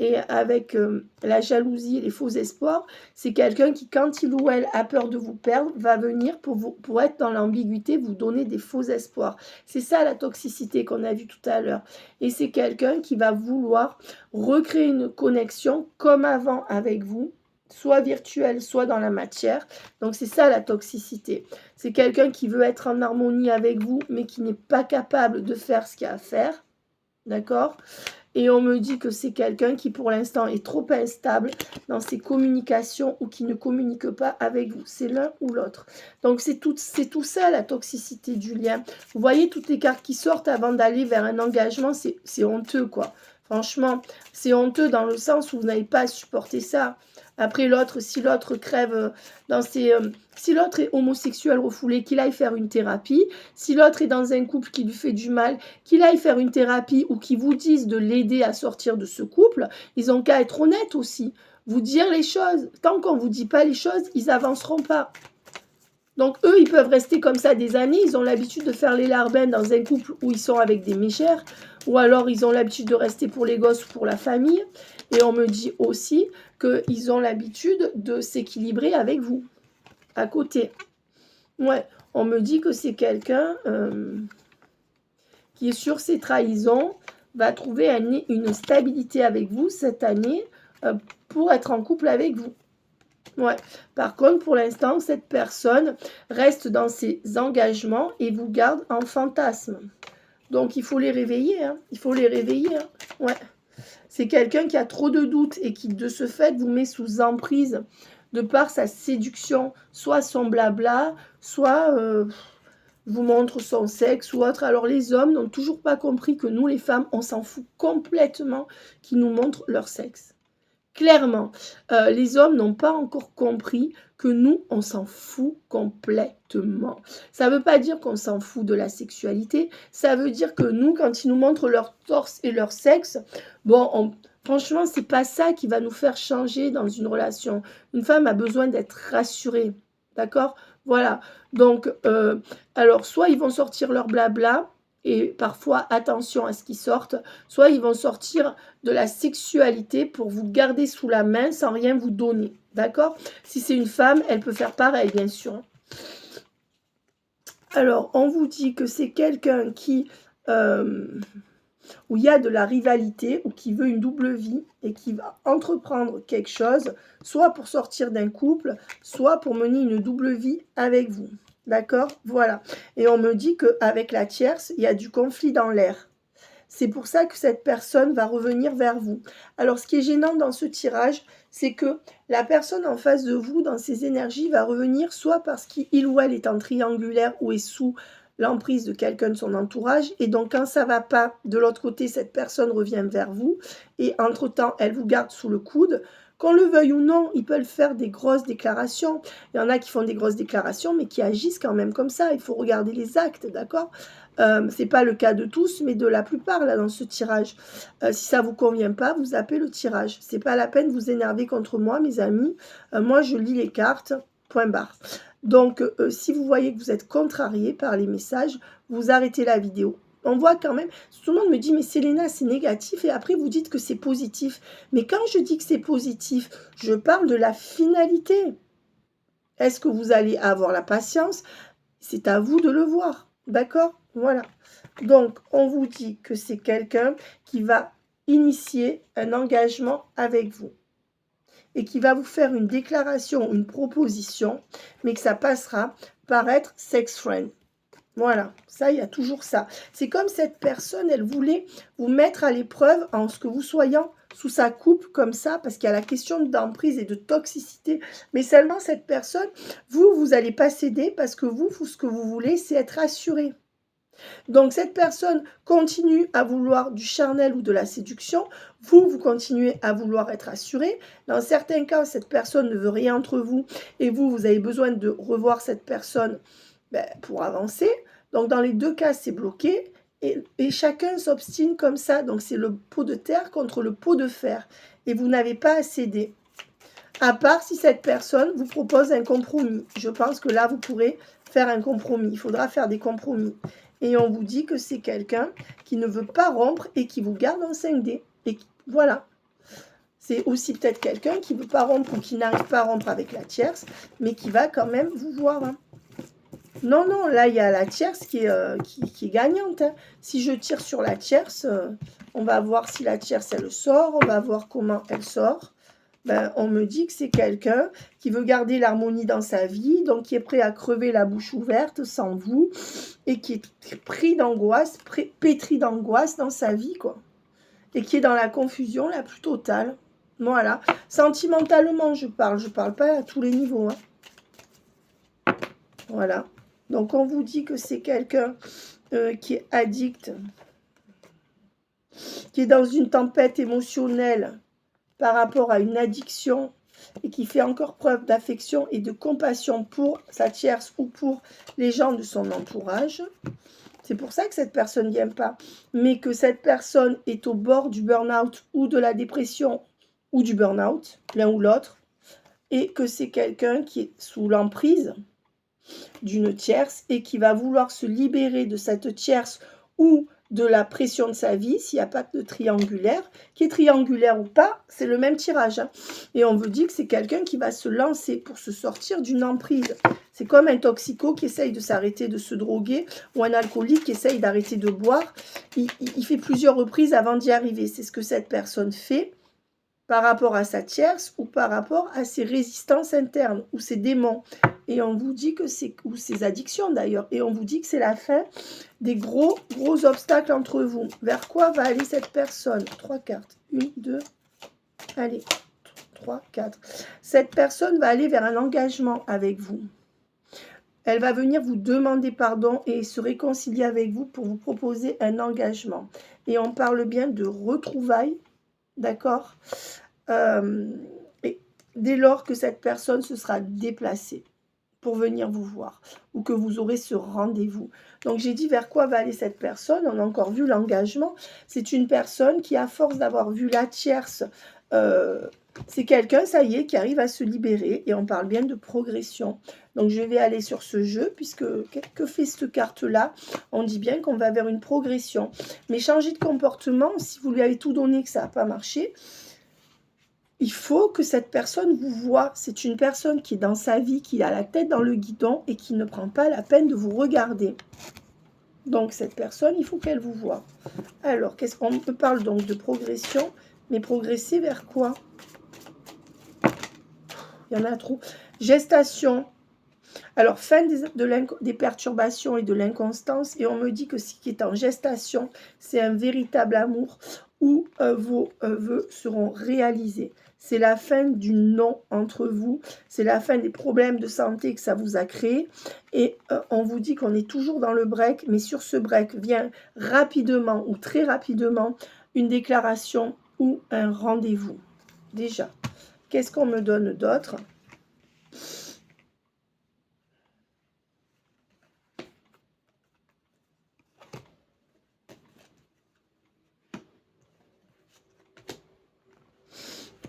Speaker 1: Et avec la jalousie et les faux espoirs, c'est quelqu'un qui, quand il ou elle a peur de vous perdre, va venir pour être dans l'ambiguïté, vous donner des faux espoirs. C'est ça la toxicité qu'on a vu tout à l'heure. Et c'est quelqu'un qui va vouloir recréer une connexion comme avant avec vous, soit virtuelle, soit dans la matière. Donc c'est ça la toxicité. C'est quelqu'un qui veut être en harmonie avec vous, mais qui n'est pas capable de faire ce qu'il y a à faire. D'accord ? Et on me dit que c'est quelqu'un qui, pour l'instant, est trop instable dans ses communications ou qui ne communique pas avec vous. C'est l'un ou l'autre. Donc, c'est tout ça, la toxicité du lien. Vous voyez toutes les cartes qui sortent avant d'aller vers un engagement, c'est honteux, quoi. Franchement, c'est honteux dans le sens où vous n'avez pas à supporter ça. Après, l'autre, si l'autre crève si l'autre est homosexuel refoulé, qu'il aille faire une thérapie. Si l'autre est dans un couple qui lui fait du mal, qu'il aille faire une thérapie ou qui vous dise de l'aider à sortir de ce couple, ils ont qu'à être honnêtes aussi. Vous dire les choses. Tant qu'on ne vous dit pas les choses, ils n'avanceront pas. Donc, eux, ils peuvent rester comme ça des années. Ils ont l'habitude de faire les larbins dans un couple où ils sont avec des mégères. Ou alors, ils ont l'habitude de rester pour les gosses ou pour la famille. Et on me dit aussi qu'ils ont l'habitude de s'équilibrer avec vous, à côté. Ouais, on me dit que c'est quelqu'un qui est sur ses trahisons, va trouver une stabilité avec vous cette année pour être en couple avec vous. Ouais. Par contre, pour l'instant, cette personne reste dans ses engagements et vous garde en fantasme. Donc, il faut les réveiller. Hein. Il faut les réveiller. Hein. Ouais. C'est quelqu'un qui a trop de doutes et qui, de ce fait, vous met sous emprise de par sa séduction, soit son blabla, soit vous montre son sexe ou autre. Alors, les hommes n'ont toujours pas compris que nous, les femmes, on s'en fout complètement qu'ils nous montrent leur sexe. Clairement, les hommes n'ont pas encore compris que nous, on s'en fout complètement. Ça ne veut pas dire qu'on s'en fout de la sexualité, ça veut dire que nous, quand ils nous montrent leur torse et leur sexe, bon, franchement, c'est pas ça qui va nous faire changer dans une relation. Une femme a besoin d'être rassurée, d'accord? Voilà, donc, alors soit ils vont sortir leur blabla, et parfois attention à ce qu'ils sortent, soit ils vont sortir de la sexualité pour vous garder sous la main sans rien vous donner, d'accord? Si c'est une femme, elle peut faire pareil, bien sûr. Alors, on vous dit que c'est quelqu'un qui, où il y a de la rivalité, ou qui veut une double vie, et qui va entreprendre quelque chose, soit pour sortir d'un couple, soit pour mener une double vie avec vous. D'accord? Voilà. Et on me dit qu'avec la tierce, il y a du conflit dans l'air. C'est pour ça que cette personne va revenir vers vous. Alors, ce qui est gênant dans ce tirage, c'est que la personne en face de vous, dans ses énergies, va revenir soit parce qu'il ou elle est en triangulaire ou est sous l'emprise de quelqu'un de son entourage. Et donc, quand ça ne va pas, de l'autre côté, cette personne revient vers vous. Et entre-temps, elle vous garde sous le coude. Qu'on le veuille ou non, ils peuvent faire des grosses déclarations. Il y en a qui font des grosses déclarations, mais qui agissent quand même comme ça. Il faut regarder les actes, d'accord? Ce n'est pas le cas de tous, mais de la plupart, là, dans ce tirage. Si ça ne vous convient pas, vous zappez le tirage. Ce n'est pas la peine de vous énerver contre moi, mes amis. Moi, je lis les cartes, point barre. Donc, si vous voyez que vous êtes contrarié par les messages, vous arrêtez la vidéo. On voit quand même, tout le monde me dit, mais Selena, c'est négatif, et après vous dites que c'est positif. Mais quand je dis que c'est positif, je parle de la finalité. Est-ce que vous allez avoir la patience? C'est à vous de le voir, d'accord? Voilà. Donc, on vous dit que c'est quelqu'un qui va initier un engagement avec vous et qui va vous faire une déclaration, une proposition, mais que ça passera par être sex friend. Voilà, ça, il y a toujours ça. C'est comme cette personne, elle voulait vous mettre à l'épreuve en ce que vous soyez sous sa coupe comme ça, parce qu'il y a la question d'emprise et de toxicité. Mais seulement cette personne, vous n'allez pas céder parce que vous, ce que vous voulez, c'est être assuré. Donc, cette personne continue à vouloir du charnel ou de la séduction. Vous continuez à vouloir être assuré. Dans certains cas, cette personne ne veut rien entre vous et vous avez besoin de revoir cette personne pour avancer. Donc, dans les deux cas, c'est bloqué. Et chacun s'obstine comme ça. Donc, c'est le pot de terre contre le pot de fer. Et vous n'avez pas à céder. À part si cette personne vous propose un compromis. Je pense que là, vous pourrez faire un compromis. Il faudra faire des compromis. Et on vous dit que c'est quelqu'un qui ne veut pas rompre et qui vous garde en 5D. Et voilà. C'est aussi peut-être quelqu'un qui ne veut pas rompre ou qui n'arrive pas à rompre avec la tierce, mais qui va quand même vous voir. Hein. Non, non, là, il y a la tierce qui est gagnante. Hein. Si je tire sur la tierce, on va voir si la tierce, elle sort. On va voir comment elle sort. On me dit que c'est quelqu'un qui veut garder l'harmonie dans sa vie, donc qui est prêt à crever la bouche ouverte sans vous, et qui est pris d'angoisse, pétri d'angoisse dans sa vie, quoi. Et qui est dans la confusion la plus totale. Voilà. Sentimentalement, je parle pas à tous les niveaux. Hein. Voilà. Donc, on vous dit que c'est quelqu'un qui est addict, qui est dans une tempête émotionnelle, par rapport à une addiction et qui fait encore preuve d'affection et de compassion pour sa tierce ou pour les gens de son entourage. C'est pour ça que cette personne n'aime pas. Mais que cette personne est au bord du burn-out ou de la dépression ou du burn-out, l'un ou l'autre, et que c'est quelqu'un qui est sous l'emprise d'une tierce et qui va vouloir se libérer de cette tierce ou de la pression de sa vie, s'il n'y a pas de triangulaire, qui est triangulaire ou pas, c'est le même tirage. Hein. Et on vous dit que c'est quelqu'un qui va se lancer pour se sortir d'une emprise. C'est comme un toxico qui essaye de s'arrêter de se droguer ou un alcoolique qui essaye d'arrêter de boire. Il fait plusieurs reprises avant d'y arriver. C'est ce que cette personne fait par rapport à sa tierce ou par rapport à ses résistances internes ou ses démons. Et on vous dit que c'est, ou ses addictions d'ailleurs, et on vous dit que c'est la fin des gros obstacles entre vous. Vers quoi va aller cette personne? 3 cartes. 1, 2, allez, 3, 4. Cette personne va aller vers un engagement avec vous. Elle va venir vous demander pardon et se réconcilier avec vous pour vous proposer un engagement. Et on parle bien de retrouvailles, d'accord? et dès lors que cette personne se sera déplacée pour venir vous voir, ou que vous aurez ce rendez-vous. Donc j'ai dit vers quoi va aller cette personne. On a encore vu l'engagement. C'est une personne qui, à force d'avoir vu la tierce, c'est quelqu'un, ça y est, qui arrive à se libérer, et on parle bien de progression. Donc je vais aller sur ce jeu, puisque que fait cette carte-là? On dit bien qu'on va vers une progression. Mais changer de comportement, si vous lui avez tout donné, que ça n'a pas marché, il faut que cette personne vous voie. C'est une personne qui est dans sa vie, qui a la tête dans le guidon et qui ne prend pas la peine de vous regarder. Donc cette personne, il faut qu'elle vous voie. Alors, qu'est-ce qu'on parle donc de progression? Mais progresser vers quoi? Il y en a trop. Gestation. Alors, fin des perturbations et de l'inconstance. Et on me dit que ce qui est en gestation, c'est un véritable amour où vos vœux seront réalisés. C'est la fin du non entre vous. C'est la fin des problèmes de santé que ça vous a créé. Et on vous dit qu'on est toujours dans le break. Mais sur ce break vient rapidement ou très rapidement une déclaration ou un rendez-vous. Déjà, qu'est-ce qu'on me donne d'autre ?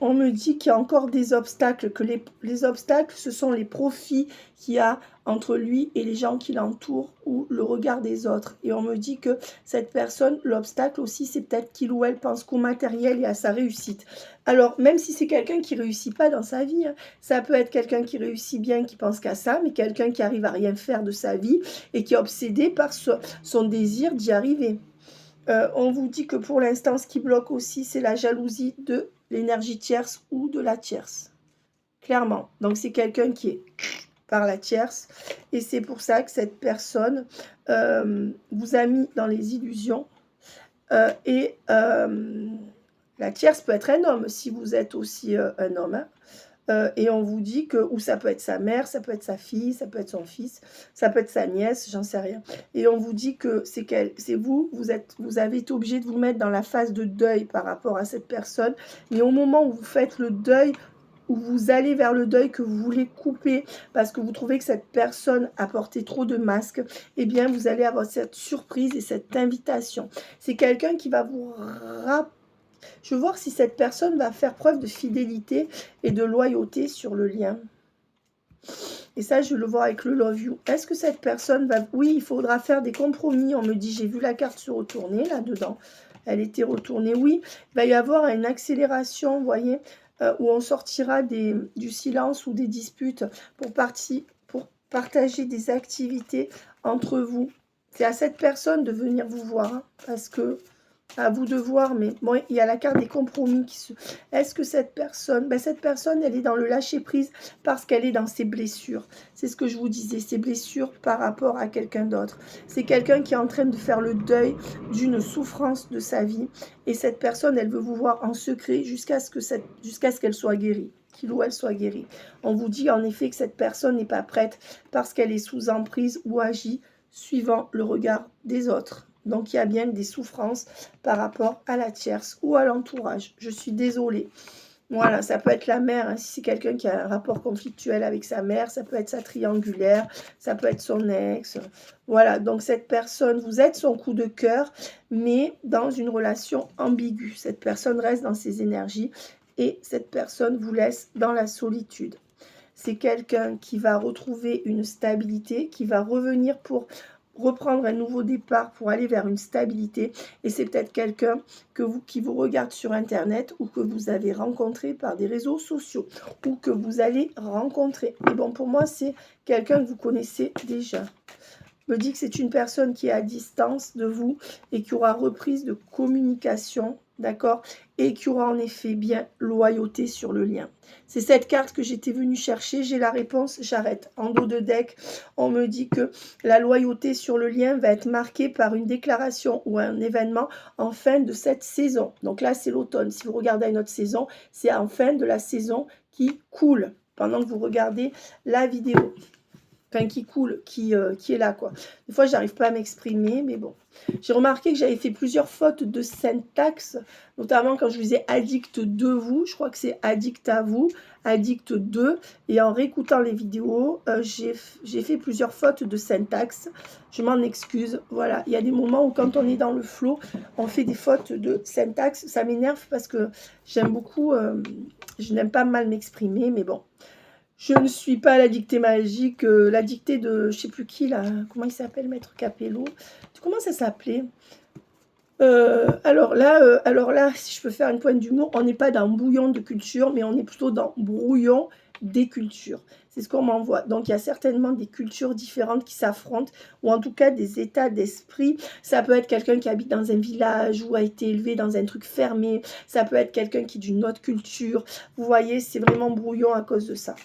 Speaker 1: On me dit qu'il y a encore des obstacles, que les obstacles, ce sont les profits qu'il y a entre lui et les gens qui l'entourent ou le regard des autres. Et on me dit que cette personne, l'obstacle aussi, c'est peut-être qu'il ou elle pense qu'au matériel et à sa réussite. Alors, même si c'est quelqu'un qui ne réussit pas dans sa vie, hein, ça peut être quelqu'un qui réussit bien, qui pense qu'à ça, mais quelqu'un qui arrive à rien faire de sa vie et qui est obsédé par son désir d'y arriver. On vous dit que pour l'instant, ce qui bloque aussi, c'est la jalousie de l'énergie tierce ou de la tierce. Clairement. Donc, c'est quelqu'un qui est par la tierce. Et c'est pour ça que cette personne vous a mis dans les illusions. La tierce peut être un homme, si vous êtes aussi un homme. Hein. Et on vous dit que, ou ça peut être sa mère, ça peut être sa fille, ça peut être son fils, ça peut être sa nièce, j'en sais rien. Et on vous dit que c'est vous avez été obligé de vous mettre dans la phase de deuil par rapport à cette personne. Mais au moment où vous faites le deuil, où vous allez vers le deuil, que vous voulez couper, parce que vous trouvez que cette personne a porté trop de masques, eh bien vous allez avoir cette surprise et cette invitation. C'est quelqu'un qui va vous rappeler. Je veux voir si cette personne va faire preuve de fidélité et de loyauté sur le lien. Et ça, je le vois avec le Love You. Est-ce que cette personne va... Oui, il faudra faire des compromis. On me dit, j'ai vu la carte se retourner là-dedans. Elle était retournée. Oui, il va y avoir une accélération, vous voyez, où on sortira du silence ou des disputes pour partager des activités entre vous. C'est à cette personne de venir vous voir, hein, parce que... À vous de voir, mais bon, il y a la carte des compromis qui se... Est-ce que cette personne... cette personne, elle est dans le lâcher-prise parce qu'elle est dans ses blessures. C'est ce que je vous disais, ses blessures par rapport à quelqu'un d'autre. C'est quelqu'un qui est en train de faire le deuil d'une souffrance de sa vie. Et cette personne, elle veut vous voir en secret jusqu'à ce qu'elle soit guérie. Qu'il ou elle soit guérie. On vous dit en effet que cette personne n'est pas prête parce qu'elle est sous emprise ou agit suivant le regard des autres. Donc, il y a bien des souffrances par rapport à la tierce ou à l'entourage. Je suis désolée. Voilà, ça peut être la mère, hein, si c'est quelqu'un qui a un rapport conflictuel avec sa mère, ça peut être sa triangulaire, ça peut être son ex. Voilà, donc cette personne, vous êtes son coup de cœur, mais dans une relation ambiguë. Cette personne reste dans ses énergies et cette personne vous laisse dans la solitude. C'est quelqu'un qui va retrouver une stabilité, qui va revenir pour... reprendre un nouveau départ pour aller vers une stabilité. Et c'est peut-être quelqu'un qui vous regarde sur Internet ou que vous avez rencontré par des réseaux sociaux ou que vous allez rencontrer. Et bon, pour moi, c'est quelqu'un que vous connaissez déjà. Me dit que c'est une personne qui est à distance de vous et qui aura reprise de communication, d'accord, et qui aura en effet bien loyauté sur le lien. C'est cette carte que j'étais venue chercher, j'ai la réponse, j'arrête. En dos de deck, on me dit que la loyauté sur le lien va être marquée par une déclaration ou un événement en fin de cette saison. Donc là, c'est l'automne. Si vous regardez une autre saison, c'est en fin de la saison qui coule pendant que vous regardez la vidéo. enfin qui coule, qui est là, quoi. Des fois, j'arrive pas à m'exprimer, mais bon. J'ai remarqué que j'avais fait plusieurs fautes de syntaxe, notamment quand je disais addict de vous, je crois que c'est addict à vous, addict de, et en réécoutant les vidéos, j'ai fait plusieurs fautes de syntaxe. Je m'en excuse, voilà. Il y a des moments où quand on est dans le flow, on fait des fautes de syntaxe, ça m'énerve parce que j'aime beaucoup, je n'aime pas mal m'exprimer, mais bon. Je ne suis pas la dictée magique, la dictée de je sais plus qui là, comment il s'appelle, Maître Capello. Comment ça s'appelait? Alors là, si je peux faire une pointe d'humour, on n'est pas dans bouillon de culture, mais on est plutôt dans brouillon des cultures. C'est ce qu'on m'envoie. Donc il y a certainement des cultures différentes qui s'affrontent, ou en tout cas des états d'esprit. Ça peut être quelqu'un qui habite dans un village ou a été élevé dans un truc fermé. Ça peut être quelqu'un qui est d'une autre culture. Vous voyez, c'est vraiment brouillon à cause de ça.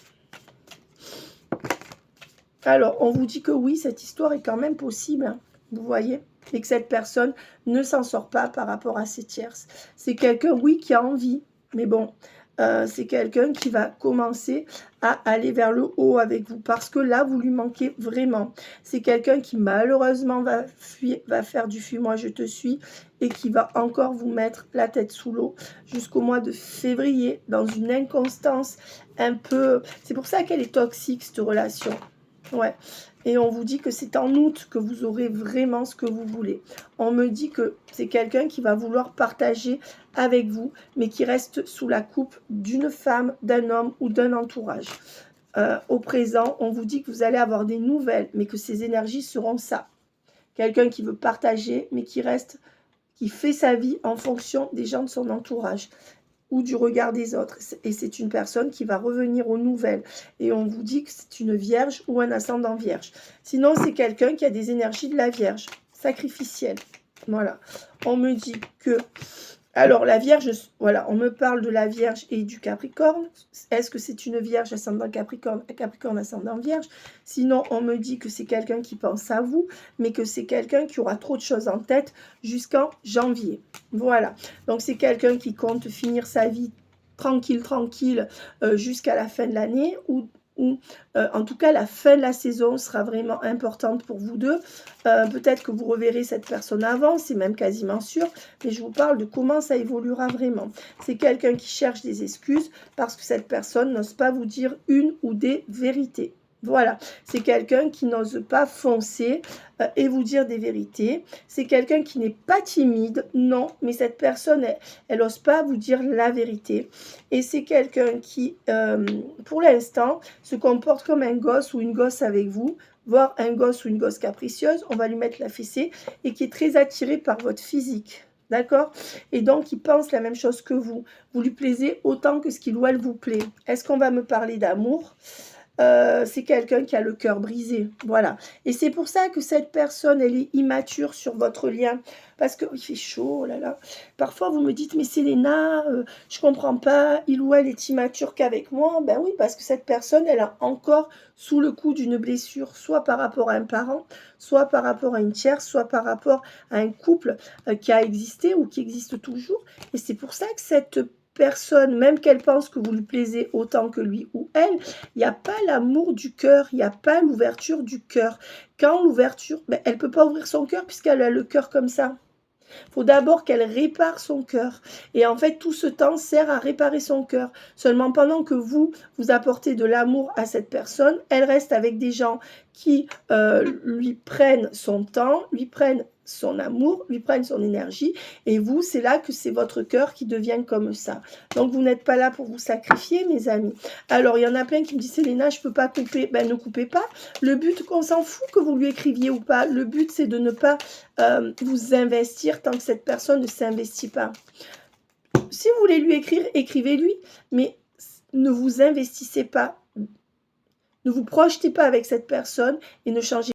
Speaker 1: Alors, on vous dit que oui, cette histoire est quand même possible, hein, vous voyez, et que cette personne ne s'en sort pas par rapport à ses tierces. C'est quelqu'un, oui, qui a envie, mais bon, c'est quelqu'un qui va commencer à aller vers le haut avec vous, parce que là, vous lui manquez vraiment. C'est quelqu'un qui, malheureusement, va faire du fuis-moi, je te suis, et qui va encore vous mettre la tête sous l'eau jusqu'au mois de février, dans une inconstance un peu... C'est pour ça qu'elle est toxique, cette relation. Ouais, et on vous dit que c'est en août que vous aurez vraiment ce que vous voulez. On me dit que c'est quelqu'un qui va vouloir partager avec vous, mais qui reste sous la coupe d'une femme, d'un homme ou d'un entourage. Au présent, on vous dit que vous allez avoir des nouvelles, mais que ces énergies seront ça. Quelqu'un qui veut partager, mais qui reste, qui fait sa vie en fonction des gens de son entourage ou du regard des autres. Et c'est une personne qui va revenir aux nouvelles. Et on vous dit que c'est une vierge ou un ascendant vierge. Sinon, c'est quelqu'un qui a des énergies de la vierge, sacrificielle. Voilà. On me dit que... Alors, la Vierge, voilà, on me parle de la Vierge et du Capricorne. Est-ce que c'est une Vierge ascendant Capricorne, Capricorne ascendant Vierge? Sinon, on me dit que c'est quelqu'un qui pense à vous, mais que c'est quelqu'un qui aura trop de choses en tête jusqu'en janvier. Voilà, donc c'est quelqu'un qui compte finir sa vie tranquille, jusqu'à la fin de l'année ou en tout cas la fin de la saison sera vraiment importante pour vous deux. Peut-être que vous reverrez cette personne avant, c'est même quasiment sûr, mais je vous parle de comment ça évoluera vraiment. C'est quelqu'un qui cherche des excuses parce que cette personne n'ose pas vous dire une ou des vérités. Voilà, c'est quelqu'un qui n'ose pas foncer et vous dire des vérités. C'est quelqu'un qui n'est pas timide, non, mais cette personne, elle n'ose pas vous dire la vérité. Et c'est quelqu'un qui, pour l'instant, se comporte comme un gosse ou une gosse avec vous, voire un gosse ou une gosse capricieuse, on va lui mettre la fessée, et qui est très attiré par votre physique. D'accord? Et donc, il pense la même chose que vous. Vous lui plaisez autant que ce qu'il ou elle vous plaît. Est-ce qu'on va me parler d'amour? C'est quelqu'un qui a le cœur brisé, voilà. Et c'est pour ça que cette personne, elle est immature sur votre lien, parce qu'il fait chaud, oh là là. Parfois, vous me dites, mais Selena, je comprends pas, il ou elle est immature qu'avec moi. Ben oui, parce que cette personne, elle a encore sous le coup d'une blessure, soit par rapport à un parent, soit par rapport à une tierce, soit par rapport à un couple qui a existé ou qui existe toujours. Et c'est pour ça que cette personne, même qu'elle pense que vous lui plaisez autant que lui ou elle, il n'y a pas l'amour du cœur, il n'y a pas l'ouverture du cœur. Quand l'ouverture, ben, elle ne peut pas ouvrir son cœur puisqu'elle a le cœur comme ça. Il faut d'abord qu'elle répare son cœur. Et en fait, tout ce temps sert à réparer son cœur. Seulement pendant que vous apportez de l'amour à cette personne, elle reste avec des gens qui lui prennent son temps, lui prennent son amour, lui prennent son énergie. Et vous, c'est là que c'est votre cœur qui devient comme ça. Donc, vous n'êtes pas là pour vous sacrifier, mes amis. Alors, il y en a plein qui me disent, Selena, je ne peux pas couper. Ben, ne coupez pas. Le but, qu'on s'en fout que vous lui écriviez ou pas. Le but, c'est de ne pas vous investir tant que cette personne ne s'investit pas. Si vous voulez lui écrire, écrivez-lui. Mais ne vous investissez pas. Ne vous projetez pas avec cette personne et ne changez